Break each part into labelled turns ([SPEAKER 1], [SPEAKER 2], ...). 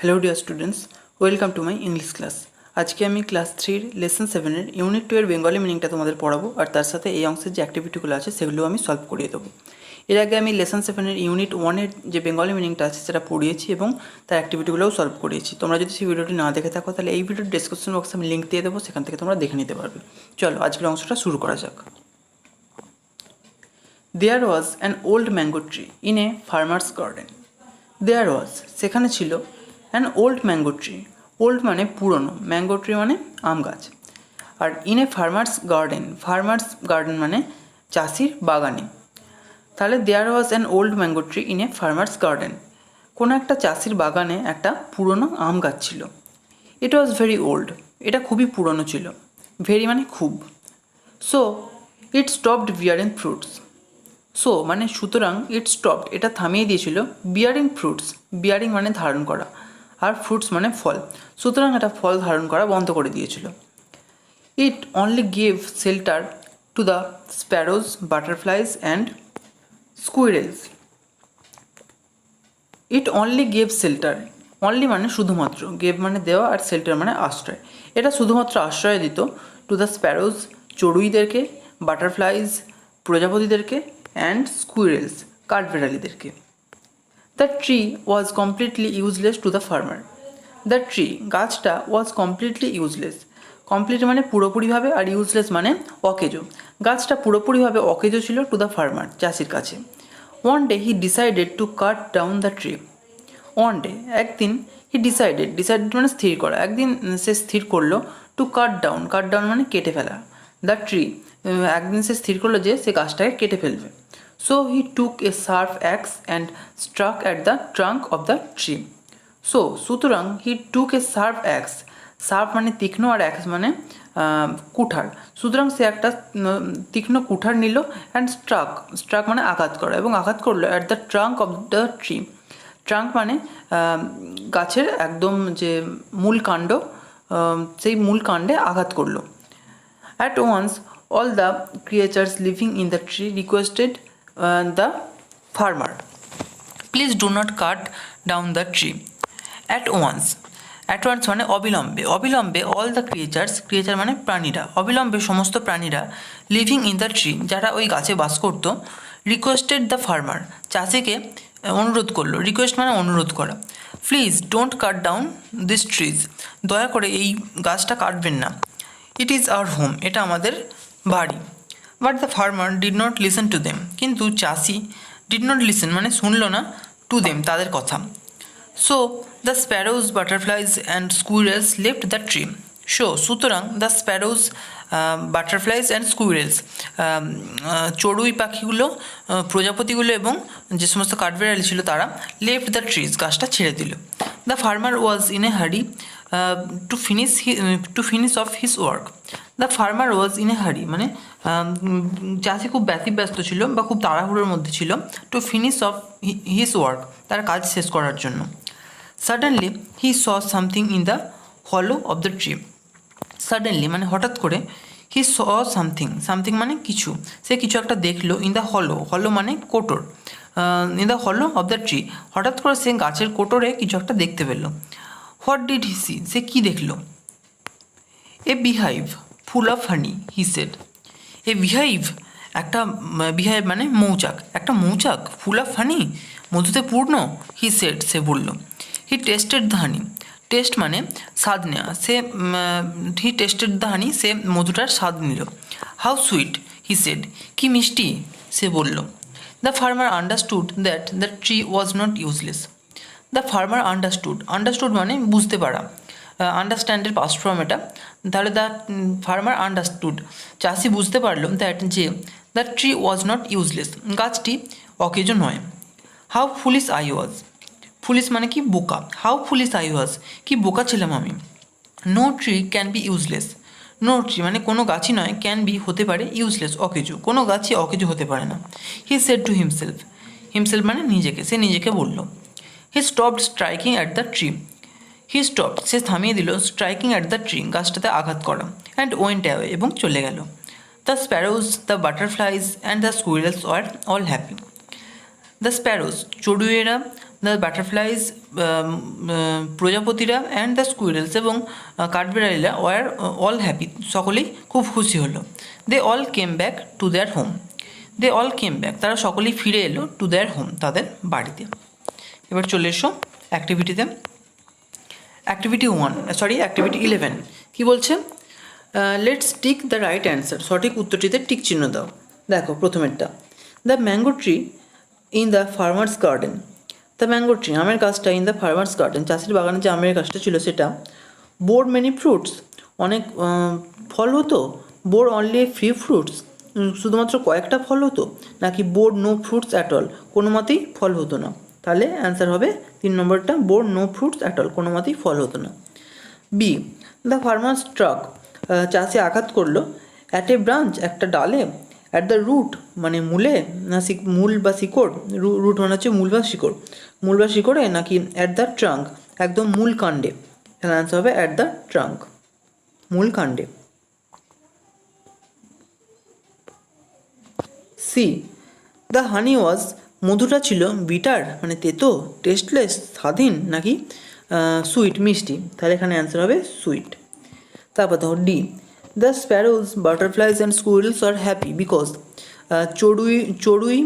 [SPEAKER 1] Hello dear students, welcome to my English class. আজকে আমি class 3 lesson 7 unit 2 এর Bengali মিনিংটা তোমাদের পড়াবো, আর তার সাথে এই অংশের যে অ্যাক্টিভিটিগুলো আছে সেগুলো আমি সলভ করিয়ে দেবো। এর আগে আমি লেসন 7 ইউনিট 1 যে বেঙ্গলি মিনিংটা আছে সেটা পড়িয়েছি এবং তার অ্যাক্টিভিটিগুলোও সলভ করিয়েছি। তোমরা যদি সেই ভিডিওটি না দেখে থাকো তাহলে এই ভিডিওর ডেসক্রিপশন বক্সে আমি লিঙ্ক দিয়ে দেবো, সেখান থেকে তোমরা দেখে নিতে পারবে। চলো আজকের অংশটা শুরু করা যাক। There was an old mango tree in a farmer's garden. There was সেখানে ছিল an old mango tree. Old মানে পুরনো, ম্যাঙ্গো ট্রি মানে আম গাছ। আর ইন এ ফার্মার্স গার্ডেন মানে চাষির বাগানে। তাহলে there was an old mango tree in a farmer's garden, কোনো একটা চাষির বাগানে একটা পুরনো আম গাছ ছিল। ইট ওয়াজ ভেরি ওল্ড, এটা খুবই পুরনো ছিল। ভেরি মানে খুব। So it stopped bearing fruits. So মানে সুতরাং, ইট স্টপড এটা থামিয়ে দিয়েছিল, বিয়ারিং ফ্রুটস, বিয়ারিং মানে ধারণ করা, আর ফ্রুটস মানে ফল। সুতরাং এটা ফল ধারণ করা বন্ধ করে দিয়েছিল। It only gave shelter to the sparrows, butterflies and squirrels. It only gave shelter, only মানে শুধুমাত্র, গেভ মানে দেওয়া, আর শেল্টার মানে আশ্রয়। এটা শুধুমাত্র আশ্রয় দিত টু দ্য স্প্যারোজ, চড়ুইদেরকে, বাটারফ্লাইজ প্রজাপতিদেরকে, অ্যান্ড স্কুইরেলস কাঠবেড়ালিদেরকে। The tree was completely useless to the farmer. The tree গাছটা ওয়াজ কমপ্লিটলি ইউজলেস, কমপ্লিট মানে পুরোপুরিভাবে, আর ইউজলেস মানে অকেজো। গাছটা পুরোপুরিভাবে অকেজো ছিল টু দ্য ফার্মার, চাষির কাছে। One day he decided to cut down the tree. One day একদিন, হি ডিসাইডেড মানে স্থির করা, একদিন সে স্থির করলো টু কাট ডাউন মানে কেটে ফেলা। দ্য ট্রি একদিন সে স্থির করলো যে সে গাছটাকে কেটে ফেলবে। So he took a sharp axe and struck at the trunk of the tree. So সুতরাং he took a sharp অ্যাক্স, sharp মানে তীক্ষ্ণ, আর অ্যাক্স মানে কুঠার। সুতরাং সে একটা তীক্ষ্ণ কুঠার নিল, অ্যান্ড স্ট্রাক মানে আঘাত করা, এবং আঘাত করলো at the trunk of the tree. Trunk মানে গাছের একদম যে মূল কাণ্ড, সেই মূল কাণ্ডে আঘাত করলো। At once all the creatures living in the tree requested the farmer, please do not cut down the tree. At once মানে অবিলম্বে, অবিলম্বে all the creature মানে প্রাণীরা, অবিলম্বে সমস্ত প্রাণীরা, লিভিং ইন দ্য ট্রি যারা ওই গাছে বাস করতো, রিকোয়েস্টেড দ্য ফার্মার চাষিকে অনুরোধ করলো। রিকোয়েস্ট মানে অনুরোধ করা। Please don't cut down this trees, দয়া করে এই গাছটা কাটবেন না। ইট ইজ আওয়ার হোম, এটা আমাদের বাড়ি। But the farmer did not listen to them, কিন্তু চাষি ডিড নট লিসেন মানে শুনলো না, টু দেম তাদের কথা। So the sparrows, butterflies and squirrels left the tree. সুতরাং the sparrows, butterflies and squirrels চড়ুই পাখিগুলো, প্রজাপতিগুলো এবং যে সমস্ত কাঠবেড়ালি ছিল তারা, লেফট দ্য ট্রিজ গাছটা ছেড়ে দিল। The farmer was in a hurry to finish of his work. The farmer was in a হারি মানে চাষি খুব ব্যতিব্যস্ত ছিল বা খুব তাড়াহুড়োর মধ্যে ছিল, to finish of his work তার কাজ শেষ করার জন্য। Suddenly he saw something in the hollow of the tree. Suddenly মানে হঠাৎ করে, হি স সামথিং মানে কিছু, সে কিছু একটা দেখলো, ইন দ্য হলো মানে কোটর, in the hollow of the tree হঠাৎ করে সে গাছের কোটরে কিছু একটা দেখতে পেলো। হোয়াট ডিড হি সি, সে কী দেখলো? A beehive full of honey, he said. A beehive beehive মানে মৌচাক, একটা মৌচাক, ফুল অফ হানি মধুতে পূর্ণ, হি সেড সে বলল। হি টেস্টেড দ্য হানি, টেস্ট মানে স্বাদ নেওয়া, হি টেস্টেড দ্য হানি সে মধুটার স্বাদ নিল। হাউ সুইট, হি সেড কি মিষ্টি, সে বলল। The farmer understood that the tree was not useless. The farmer understood মানে বুঝতে পারা, আন্ডারস্ট্যান্ডের পাস্ট ফর্ম এটা। তাহলে দ্য ফার্মার আন্ডারস্টুড চাষি বুঝতে পারলো দ্যাট যে the tree was not useless গাছটি অকেজো নয়। How foolish I was, foolish মানে কি বোকা, হাউ ফুলিশ আই ওয়াজ কি বোকা ছিলাম আমি। No tree can be useless, no tree মানে কোনো গাছই নয়, ক্যান বি হতে পারে, ইউজলেস অকেজো, কোনো গাছই অকেজো হতে পারে না। He said to himself, himself মানে নিজেকে, সে নিজেকে বলল। He stopped striking at the tree, he stopped সে থামিয়ে দিল, স্ট্রাইকিং অ্যাট দ্য ট্রি গাছটাতে আঘাত করা, অ্যান্ড ওয়েন্ট অ্যাওয়ে এবং চলে গেল। The sparrows, the butterflies and the squirrels are all happy. The sparrows চড়ুইয়েরা, দ্য বাটারফ্লাইজ প্রজাপতিরা অ্যান্ড দ্য স্কুইরেলস এবং কাঠবিড়ালিরা ওয়ার অল হ্যাপি, সকলেই খুব খুশি হলো। They all came back to their home, they all came back, তারা সকলেই ফিরে এলো টু দেয়ার হোম, তাদের বাড়িতে। এবার চলে এসো অ্যাক্টিভিটিতে। অ্যাক্টিভিটি 11 কী বলছে? Let's tick the right answer, সঠিক উত্তরটিতে টিক চিহ্ন দাও। দেখো প্রথমেরটা, the mango tree in the farmer's garden, the mango tree আমের গাছটা ইন দ্য ফার্মার্স গার্ডেন, চাষির বাগানে যে আমের গাছটা ছিল সেটা, বোর মেনি ফ্রুটস, অনেক ফল হতো, বোর অনলি ফ্রি ফ্রুটস, শুধুমাত্র কয়েকটা ফল হতো, নাকি bore no fruits at all, কোনো মতেই ফল হতো না। তাহলে অ্যান্সার হবে 3 নম্বরটা, bore no fruits at all, কোনো মতেই ফল হতো না। বি, দ্য ফার্মার স্ট্রাক, চাষি আঘাত করলো, অ্যাট এ ব্রাঞ্চ, একটা ডালে, অ্যাট দ্য রুট মানে মূলে না মূল বা শিকড়, রুট মানে হচ্ছে মূল বা শিকড়, মূল বা শিকড়ে, নাকি অ্যাট দ্য ট্রাঙ্ক, একদম মূল কাণ্ডে। এখানে অ্যান্সার হবে অ্যাট দ্য ট্রাঙ্ক, মূল কাণ্ডে। সি, দ্য হানি ওয়াজ, মধুটা ছিল, বিটার মানে তেতো, টেস্টলেস স্বাধীন, নাকি সুইট মিষ্টি, তাহলে এখানে অ্যান্সার হবে সুইট। তারপর দেখো D, the sparrows butterflies and squirrels are happy because, চড়ুই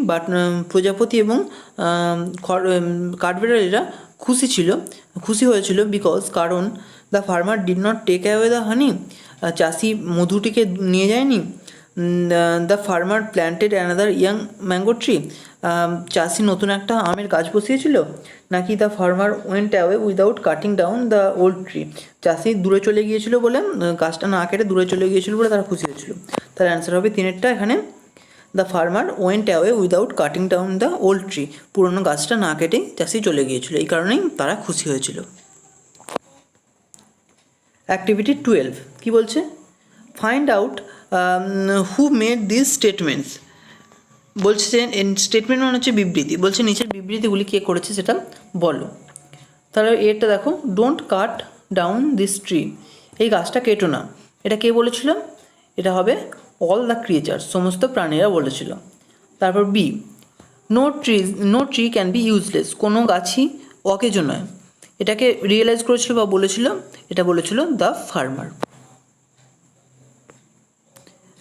[SPEAKER 1] প্রজাপতি এবং কাঠবিড়ালিরা খুশি হয়েছিল, বিকজ কারণ, the farmer did not take away the honey, চাষি মধুটিকে নিয়ে যায়নি, the farmer planted another young mango tree, চাষি নতুন একটা আমের গাছ বসিয়েছিল, নাকি the farmer went away without cutting down the old tree, চাষি দূরে চলে গিয়েছিল বলে, গাছটা না কেটে দূরে চলে গিয়েছিল বলে তারা খুশি হয়েছিল। তার অ্যান্সার হবে 3-এরটা এখানে, the farmer went away without cutting down the old tree, পুরনো গাছটা না কেটেই চাষি চলে গিয়েছিল, এই কারণেই তারা খুশি হয়েছিল। অ্যাক্টিভিটি 12 কী বলছে? Find out who made this statements, বলছে যে স্টেটমেন্ট মানে হচ্ছে বিবৃতি, বলছে নিচের বিবৃতিগুলি কে করেছে সেটা বলো। তাহলে এটা দেখো, don't cut down this tree, এই গাছটা কেটো না, এটা কে বলেছিল? এটা হবে অল দ্য ক্রিয়েচার্স, সমস্ত প্রাণীরা বলেছিল। তারপর B, no tree can be useless, কোনো গাছই অকেজ নয়, এটাকে রিয়েলাইজ করেছিল বা বলেছিল? এটা বলেছিল the farmer.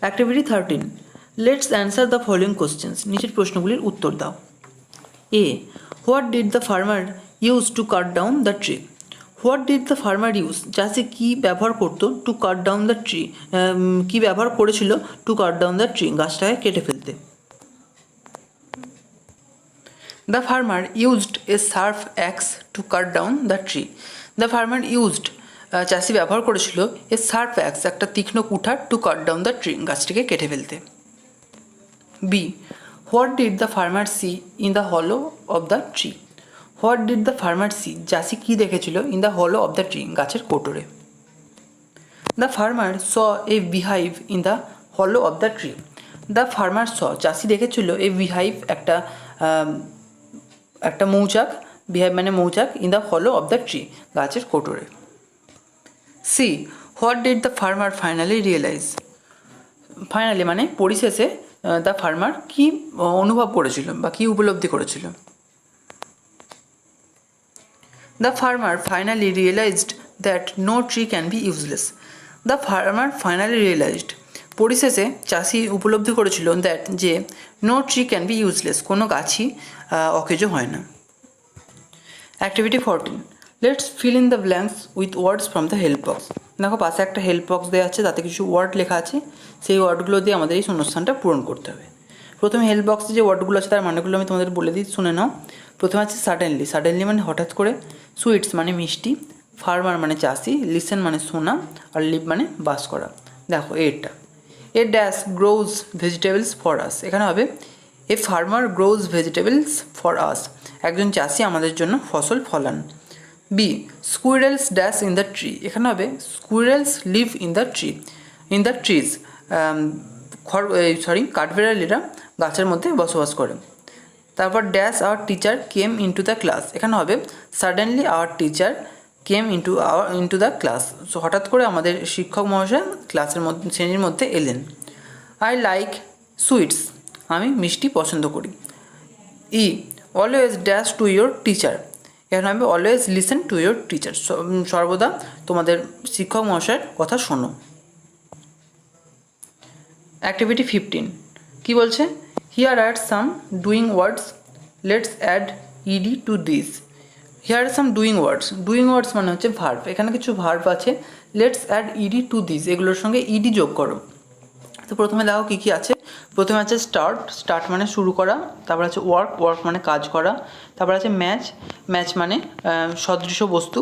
[SPEAKER 1] Activity 13, let's answer the following questions, নিচের প্রশ্নগুলির উত্তর দাও। A, what did the farmer use to cut down the tree, what did the farmer use, চাষি কী ব্যবহার করতো, to cut down the tree, কী ব্যবহার করেছিল to cut down the tree, গাছটাকে কেটে ফেলতে। The farmer used a sharp axe to cut down the tree, the farmer used, চাষি ব্যবহার করেছিল, এ শার্প অ্যাক্স, একটা তীক্ষ্ণ কুঠার, to cut down the tree, গাছটিকে কেটে ফেলতে। B, what did the farmer see in the hollow of the tree, what did the farmer see, চাষি কী দেখেছিল, in the hollow of the tree, গাছের কোটরে। The farmer saw a beehive in the hollow of the tree, the farmer saw, চাষি দেখেছিল, a beehive, একটা মৌচাক, beehive মানে মৌচাক, in the hollow of the tree, গাছের কোটরে। C, what did the farmer finally realise, finally মানে পরিশেষে দ্য ফার্মার কী অনুভব করেছিল বা কী উপলব্ধি করেছিল। The farmer finally realised that no tree can be useless, the farmer finally realised, পরিশেষে চাষি উপলব্ধি করেছিল, দ্যাট যে, no tree can be useless, কোনো গাছই অকেজো হয় না। Activity 14, let's fill in the blanks with words from the help box, দেখো পাশে একটা হেল্প বক্স দেওয়া আছে, তাতে কিছু ওয়ার্ড লেখা আছে, সেই ওয়ার্ডগুলো দিয়ে আমাদের এই শূন্যস্থানটা পূরণ করতে হবে। প্রথমে হেল্প বক্সে যে ওয়ার্ডগুলো আছে তার মানেগুলো আমি তোমাদের বলে দিই, শুনে নাও। প্রথমে আছে সাডেনলি, সাডেনলি মানে হঠাৎ করে, সুইটস মানে মিষ্টি, ফার্মার মানে চাষি, লিসেন মানে শোনা, আর লিভ মানে বাস করা। দেখো এটা, a dash grows vegetables for us, এখানে হবে a farmer grows vegetables for us, একজন চাষি আমাদের জন্য ফসল ফলান। B, squirrels dash in the tree, এখানে হবে squirrels live in the tree, in the trees, কাঠবিড়ালিরা গাছের মধ্যে বসবাস করে। তারপর dash our teacher came into the class, এখানে হবে suddenly our teacher came into the class, so হঠাৎ করে আমাদের শিক্ষক মহাশয় ক্লাসের মধ্যে, শ্রেণীর মধ্যে এলেন। আই লাইক সুইটস, আমি মিষ্টি পছন্দ করি। E, always dash to your teacher, এখানে হবে always listen to your teacher, সর্বদা তোমাদের শিক্ষক মহাশয়ের কথা শোনো। অ্যাক্টিভিটি 15 কী বলছে, here are some doing words, let's add E D to this. Here are some doing words মানে হচ্ছে ভার্ব, এখানে কিছু ভার্ব আছে, let's add E D to this, এগুলোর সঙ্গে ইডি যোগ করো। তো প্রথমে দেখো কী কী আছে, প্রথমে আছে স্টার্ট মানে শুরু করা, তারপর আছে ওয়ার্ক মানে কাজ করা, তারপর আছে ম্যাচ মানে সদৃশ বস্তু,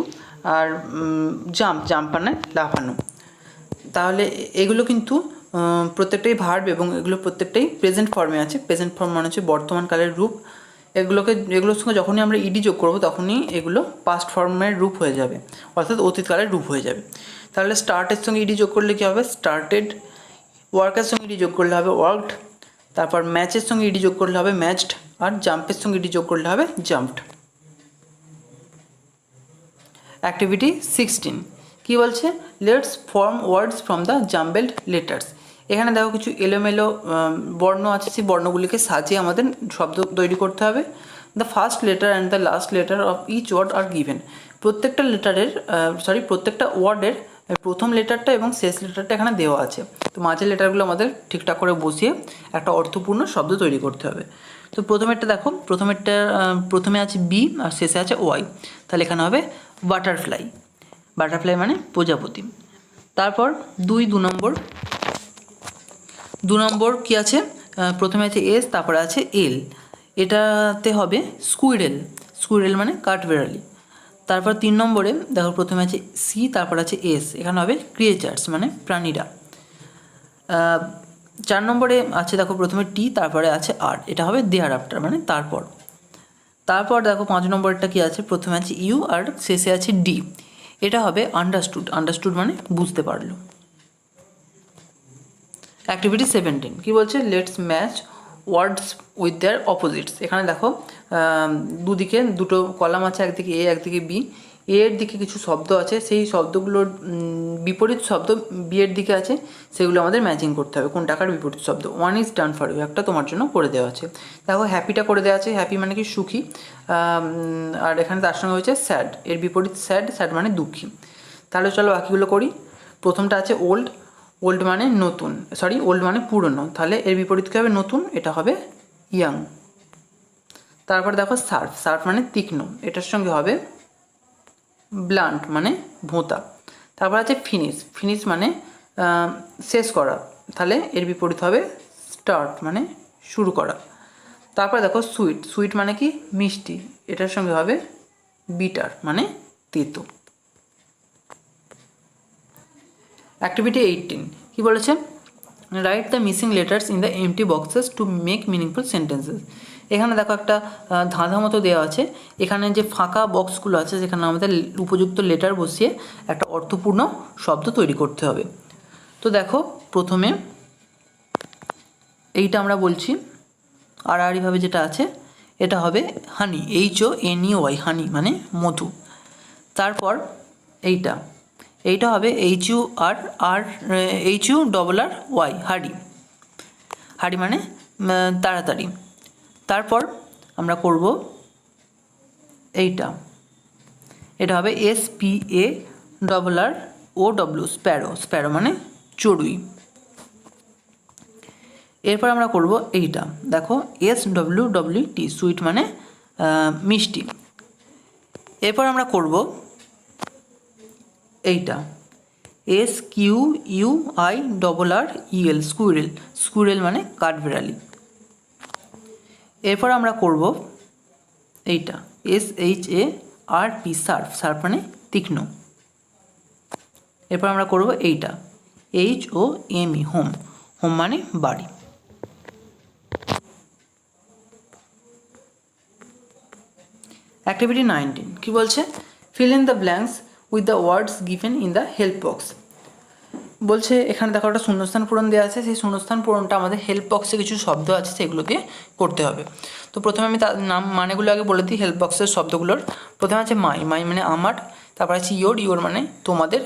[SPEAKER 1] আর জাম্প মানে লাফানো। তাহলে এগুলো কিন্তু প্রত্যেকটাই ভার্ব এবং এগুলো প্রত্যেকটাই প্রেজেন্ট ফর্মে আছে। প্রেজেন্ট ফর্ম মানে হচ্ছে বর্তমানকালের রূপ। এগুলোর সঙ্গে যখনই আমরা ইডি যোগ করবো তখনই এগুলো পাস্ট ফর্মের রূপ হয়ে যাবে, অর্থাৎ অতীতকালের রূপ হয়ে যাবে। তাহলে স্টার্টের সঙ্গে ইডি যোগ করলে কী হবে, স্টার্টেড। ওয়ার্কের সঙ্গে ইডি যোগ করলে হবে ওয়ার্কড, তারপর ম্যাচের সঙ্গে ইডি যোগ করলে হবে ম্যাচড, আর জাম্পের সঙ্গে ইডি যোগ করলে হবে জাম্পড। অ্যাক্টিভিটি 16 কী বলছে, let's form words from the jumbled letters. এখানে দেখো কিছু এলোমেলো বর্ণ আছে, সেই বর্ণগুলিকে সাজিয়ে আমাদের শব্দ তৈরি করতে হবে। The first letter and the last letter of each word are given. প্রত্যেকটা ওয়ার্ডের প্রথম লেটারটা এবং শেষ লেটারটা এখানে দেওয়া আছে। তো মাঝের লেটারগুলো আমাদের ঠিকঠাক করে বসিয়ে একটা অর্থপূর্ণ শব্দ তৈরি করতে হবে। তো প্রথমেরটা দেখো, প্রথমে আছে বি আর শেষে আছে ওয়াই, তাহলে এখানে হবে বাটারফ্লাই মানে প্রজাপতি। তারপর দু নম্বর কি আছে, প্রথমে আছে এস, তারপরে আছে এল, এটাতে হবে স্কুইরেল মানে কাঠবেড়ালি। তারপর 3 নম্বরে দেখো, প্রথমে আছে সি, তারপর আছে এস, এখানে হবে ক্রিয়েচার্স মানে প্রাণীরা। 4 নম্বরে আছে দেখো, প্রথমে টি, তারপরে আছে আর, এটা হবে দেয়ার আফটার মানে তারপর দেখো 5 নম্বরটা কি আছে, প্রথমে আছে ইউ আর শেষে আছে ডি, এটা হবে আন্ডারস্টুড মানে বুঝতে পারলো। অ্যাক্টিভিটি 17 কী বলছে, let's match words with their opposites. এখানে দেখো দুদিকে দুটো কলাম আছে, একদিকে এ একদিকে বি। এ এর দিকে কিছু শব্দ আছে, সেই শব্দগুলোর বিপরীত শব্দ বি এর দিকে আছে, সেগুলো আমাদের ম্যাচিং করতে হবে। কোন টাকার বিপরীত শব্দ, one is done for you, একটা তোমার জন্য করে দেওয়া আছে। দেখো হ্যাপিটা করে দেওয়া আছে, হ্যাপি মানে কি সুখী, আর এখানে তার সঙ্গে হচ্ছে স্যাড, এর বিপরীত স্যাড মানে দুঃখী। তাহলে চলো বাকিগুলো করি। প্রথমটা আছে ওল্ড মানে ওল্ড মানে পুরনো, তাহলে এর বিপরীত কী হবে, নতুন, এটা হবে ইয়াং। তারপর দেখো শার্প মানে তীক্ষ্ণ, এটার সঙ্গে হবে ব্লান্ট মানে ভোঁতা। তারপর আছে ফিনিশ মানে শেষ করা, তাহলে এর বিপরীত হবে স্টার্ট মানে শুরু করা। তারপর দেখো সুইট মানে কি মিষ্টি, এটার সঙ্গে হবে বিটার মানে তেতো। অ্যাক্টিভিটি 18 কী বলেছে, write the missing letters in the MT boxes to make meaningful sentences. এখানে দেখো একটা ধাঁধা মতো দেওয়া আছে, এখানে যে ফাঁকা বক্সগুলো আছে সেখানে আমাদের উপযুক্ত লেটার বসিয়ে একটা অর্থপূর্ণ শব্দ তৈরি করতে হবে। তো দেখো প্রথমে এইটা আমরা বলছি আড়াআড়িভাবে যেটা আছে, এটা হবে হানি, HONEY, হানি মানে মধু। তারপর এইটা হবে HURRY, হাড়ি মানে তাড়াতাড়ি। তারপর আমরা করব এটা হবে SPARROW, স্প্যারো মানে চড়ুই। এরপর আমরা করব এইটা, দেখো SWWT, সুইট মানে মিষ্টি। এরপর আমরা করব এইটা SQUIRREL, স্কুইরেল মানে কাঠবিড়ালি। এরপর আমরা করব এইটা SHARP, শার্প মানে তীক্ষ্ণ। এরপর আমরা করব এইটা HOME, হোম মানে বাড়ি। অ্যাক্টিভিটি 19 কী বলছে, feel in the blanks with the words given in the help box. বলছে এখানে দেখো একটা শূন্যস্থান পূরণ দেওয়া আছে, সেই শূন্যস্থান পূরণটা আমাদের হেল্প বক্সে কিছু শব্দ আছে সেগুলো দিয়ে করতে হবে। তো প্রথমে আমি তার মানেগুলো আগে বলে দিই হেল্প বক্সের শব্দগুলোর। প্রথমে আছে মাই মানে আমার, তারপর আছে ইয়োর মানে তোমাদের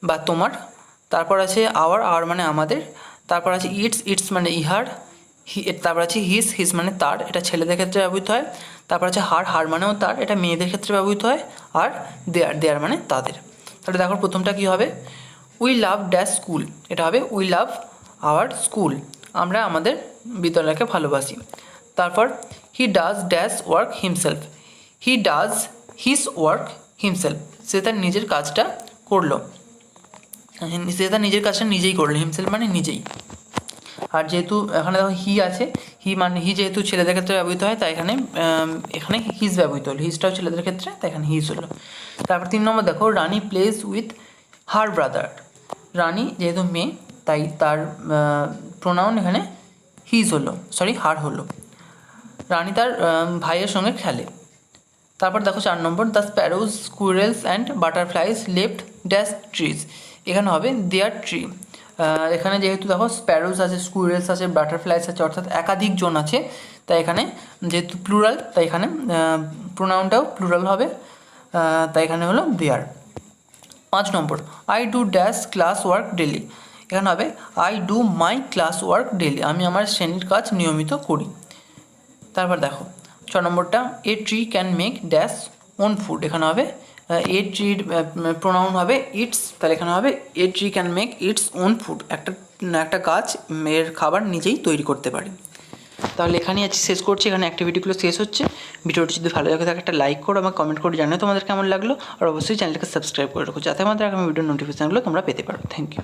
[SPEAKER 1] বা তোমার, তারপর আছে আওয়ার মানে আমাদের, তারপর আছে ইটস মানে ইহার, তারপর আছে হিজ মানে তার, এটা ছেলেদের ক্ষেত্রে ব্যবহৃত হয়। তারপর আছে হার মানেও তার, এটা মেয়েদের ক্ষেত্রে ব্যবহৃত হয়। আর দেয়ার মানে তাদের। তাহলে দেখো প্রথমটা কী হবে, উই লাভ ড্যাশ স্কুল, এটা হবে উই লাভ আওয়ার স্কুল, আমরা আমাদের বিদ্যালয়কে ভালোবাসি। তারপর he does dash work himself, he does his work himself, সে তার নিজের কাজটা করলো, সে তার নিজের কাজটা নিজেই করলো, হিমসেলফ মানে নিজেই। আর যেহেতু এখানে দেখো হি আছে, হি যেহেতু ছেলেদের ক্ষেত্রে ব্যবহৃত হয়, তাই এখানে হিজ ব্যবহৃত হলো, হিজটাও ছেলেদের ক্ষেত্রে, তাই এখানে হিজ হলো। তারপর 3 নম্বর দেখো, রানী প্লেজ উইথ হার ব্রাদার, রানী যেহেতু মেয়ে তাই তার প্রোনাউন এখানে হার হলো, রানী তার ভাইয়ের সঙ্গে খেলে। তারপর দেখো 4 নম্বর, the sparrows squirrels and butterflies left dash trees, এখানে হবে দেয়ার ট্রি। এখানে যেহেতু দেখো স্প্যারোজ আছে, স্কুইরেলস আছে, বাটারফ্লাইজ আছে, অর্থাৎ একাধিক জন আছে, তাই এখানে যেহেতু প্লুরাল, তাই এখানে প্রোনাউনটাও প্লুরাল হবে, তাই এখানে হলো দেয়ার। 5 নম্বর, I do dash class work daily, এখানে হবে I do my class work daily, আমি আমার শ্রেণীর কাজ নিয়মিত করি। তারপর দেখো 6 নম্বরটা, a tree can make dash own food, এখানে হবে এ ট্রির প্রোনাউন হবে ইটস, তাহলে এখানে হবে a tree can make its own food, একটা গাছ এর খাবার নিজেই তৈরি করতে পারে। তাহলে এখানেই আজকে শেষ করছি, এখানে অ্যাক্টিভিটিগুলো শেষ হচ্ছে। ভিডিওটি যদি ভালো লাগে থাকে একটা লাইক করো, আমাকে কমেন্ট করে জানিও তোমাদের কেমন লাগলো, আর অবশ্যই চ্যানেলটাকে সাবস্ক্রাইব করে রাখো, যাতে আমাদের আগামী ভিডিওর নোটিফিকেশানগুলো তোমরা পেতে পারো। Thank you.